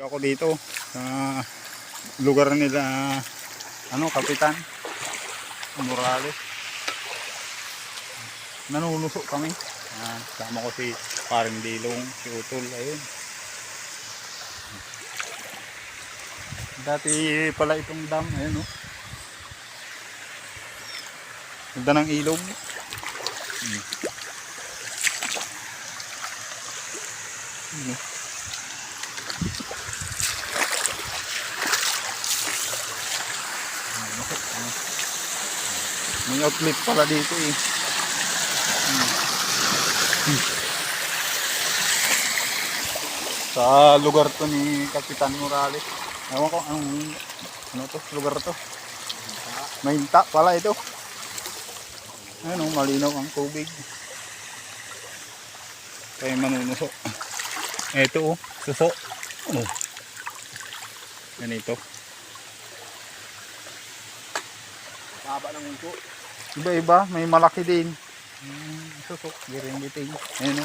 Ako dito sa lugar nila Kapitan Morales. Nanunusok kami. Sama ko si Paring Dilong, si Utol, ayun. Dati pala itong dam, ayun oh. Ganda ng ilog. May outlet pala dito eh. Sa lugar to ni Kapitan Morales. Ewan ko ano to, lugar to. Mahinta pala ito. Ayun, malinaw ang tubig. Kaya manunusok. Ito suso. Ganito. Haba ng uso. Iba-iba, may malaki din. Susok, giringiting. Ayun